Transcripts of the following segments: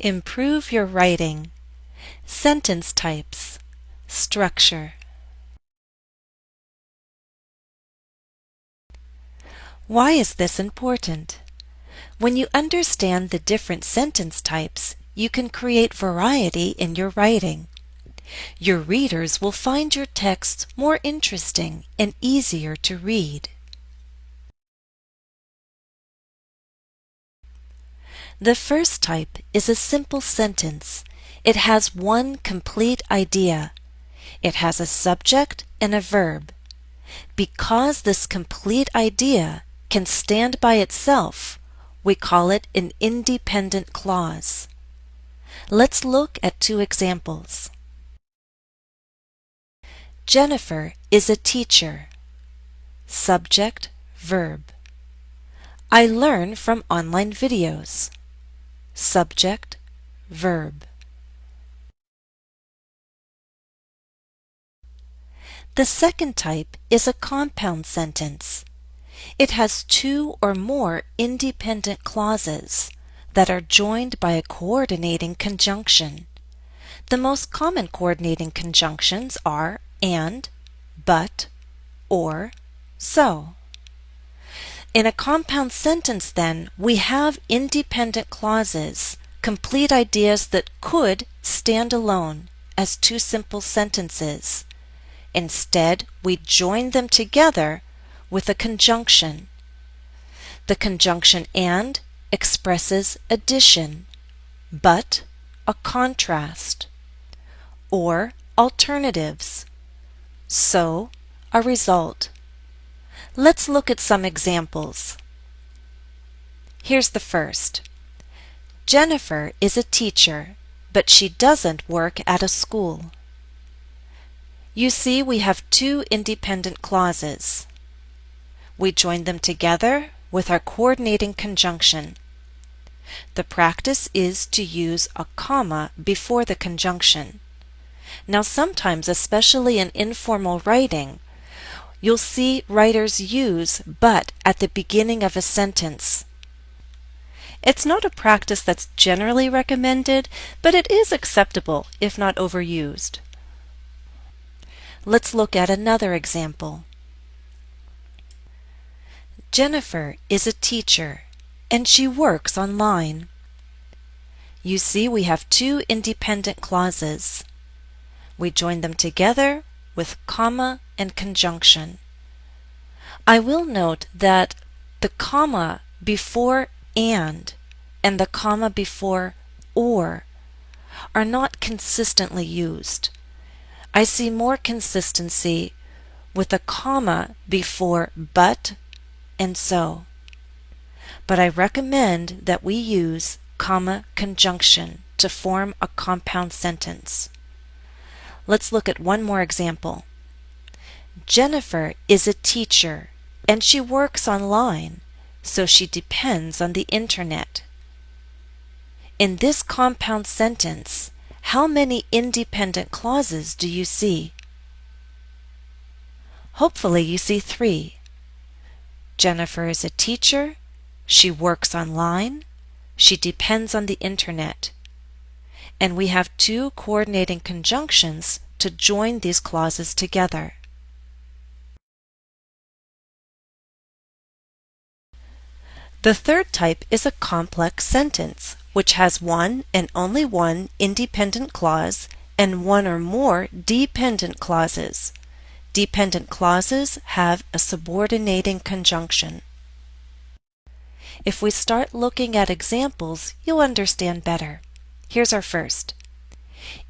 Improve your writing. Sentence types. Structure. Why is this important? When you understand the different sentence types, you can create variety in your writing. Your readers will find your text more interesting and easier to read. The first type is a simple sentence. It has one complete idea. It has a subject and a verb. Because this complete idea can stand by itself, we call it an independent clause. Let's look at two examples. Jennifer is a teacher. Subject, verb. I learn from online videos. Subject, verb. The second type is a compound sentence. It has two or more independent clauses that are joined by a coordinating conjunction. The most common coordinating conjunctions are and, but, or, so. In a compound sentence, then, we have independent clauses, complete ideas that could stand alone as two simple sentences. Instead, we join them together with a conjunction. The conjunction and expresses addition, but a contrast, or alternatives, so a result. Let's look at some examples. Here's the first. Jennifer is a teacher, but she doesn't work at a school. You see, we have two independent clauses. We join them together with our coordinating conjunction. The practice is to use a comma before the conjunction. Now sometimes, especially in informal writing, you'll see writers use but at the beginning of a sentence. It's not a practice that's generally recommended, but it is acceptable if not overused. Let's look at another example. Jennifer is a teacher, and she works online. You see, we have two independent clauses. We join them together with comma and conjunction. I will note that the comma before and the comma before or are not consistently used. I see more consistency with a comma before but and so. But I recommend that we use comma conjunction to form a compound sentence. Let's look at one more example. Jennifer is a teacher and she works online, so she depends on the internet. In this compound sentence, how many independent clauses do you see? Hopefully you see 3. Jennifer is a teacher, she works online, she depends on the internet. And we have 2 coordinating conjunctions to join these clauses together. The third type is a complex sentence, which has one and only one independent clause and one or more dependent clauses. Dependent clauses have a subordinating conjunction. If we start looking at examples, you'll understand better. Here's our first.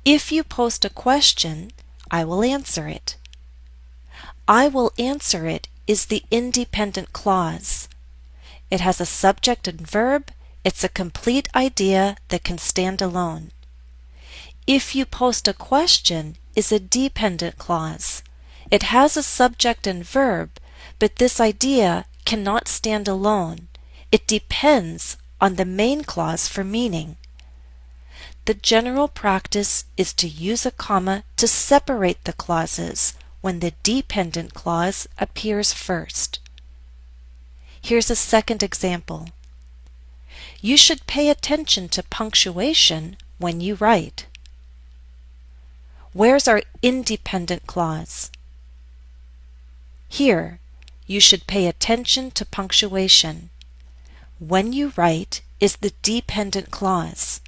If you post a question, I will answer it. I will answer it is the independent clause. It has a subject and verb. It's a complete idea that can stand alone. If you post a question is a dependent clause. It has a subject and verb, but this idea cannot stand alone. It depends on the main clause for meaning. The general practice is to use a comma to separate the clauses when the dependent clause appears first. Here's a second example. You should pay attention to punctuation when you write. Where's our independent clause? Here, you should pay attention to punctuation. When you write is the dependent clause.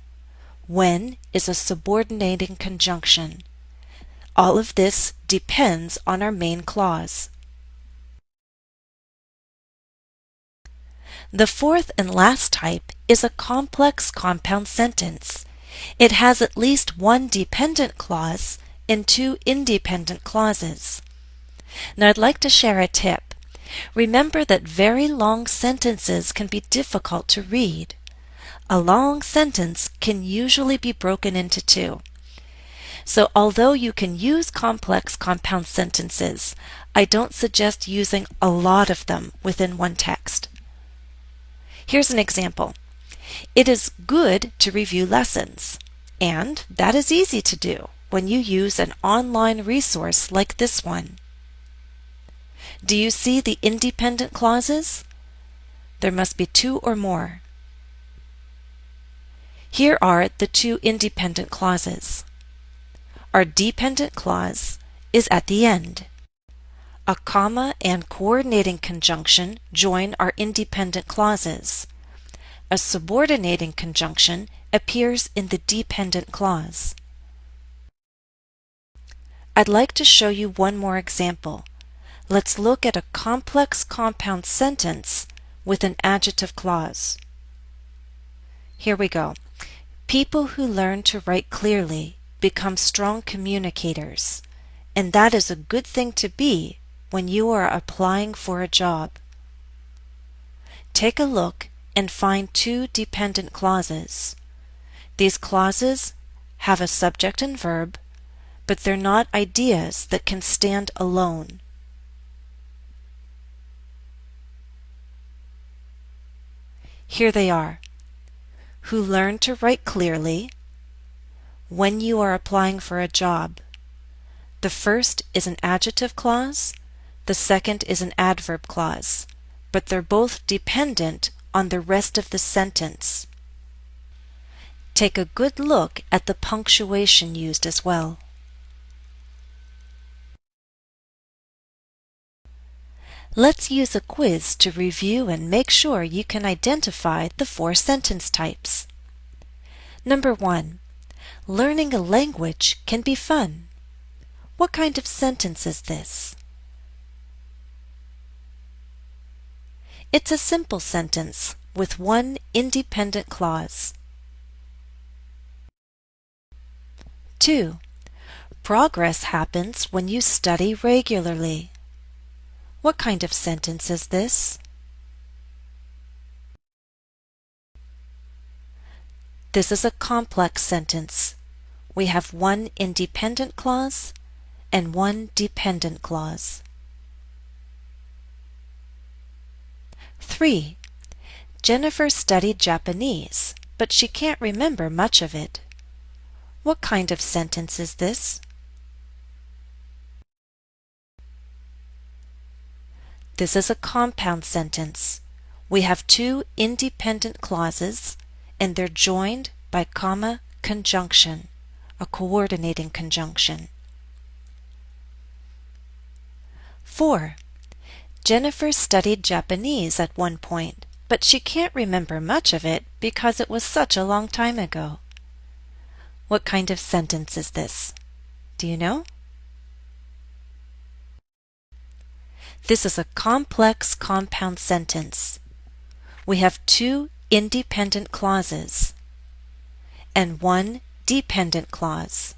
When is a subordinating conjunction. All of this depends on our main clause. The fourth and last type is a complex compound sentence. It has at least one dependent clause and two independent clauses. Now I'd like to share a tip. Remember that very long sentences can be difficult to read. A long sentence can usually be broken into two. So although you can use complex compound sentences, I don't suggest using a lot of them within one text. Here's an example. It is good to review lessons, and that is easy to do when you use an online resource like this one. Do you see the independent clauses? There must be two or more. Here are the two independent clauses. Our dependent clause is at the end. A comma and coordinating conjunction join our independent clauses. A subordinating conjunction appears in the dependent clause. I'd like to show you one more example. Let's look at a complex compound sentence with an adjective clause. Here we go. People who learn to write clearly become strong communicators, and that is a good thing to be when you are applying for a job. Take a look and find two dependent clauses. These clauses have a subject and verb, but they're not ideas that can stand alone. Here they are. Who learn to write clearly when you are applying for a job. The first is an adjective clause, the second is an adverb clause, but they're both dependent on the rest of the sentence. Take a good look at the punctuation used as well. Let's use a quiz to review and make sure you can identify the four sentence types. Number 1. Learning a language can be fun. What kind of sentence is this? It's a simple sentence with one independent clause. 2. Progress happens when you study regularly. What kind of sentence is this? This is a complex sentence. We have one independent clause and one dependent clause. 3. Jennifer studied Japanese, but she can't remember much of it. What kind of sentence is this? This is a compound sentence. We have two independent clauses, and they're joined by comma conjunction, a coordinating conjunction. 4. Jennifer studied Japanese at one point, but she can't remember much of it because it was such a long time ago. What kind of sentence is this? Do you know? This is a complex compound sentence. We have two independent clauses and one dependent clause.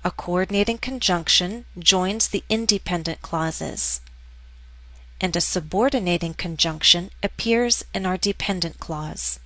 A coordinating conjunction joins the independent clauses, and a subordinating conjunction appears in our dependent clause.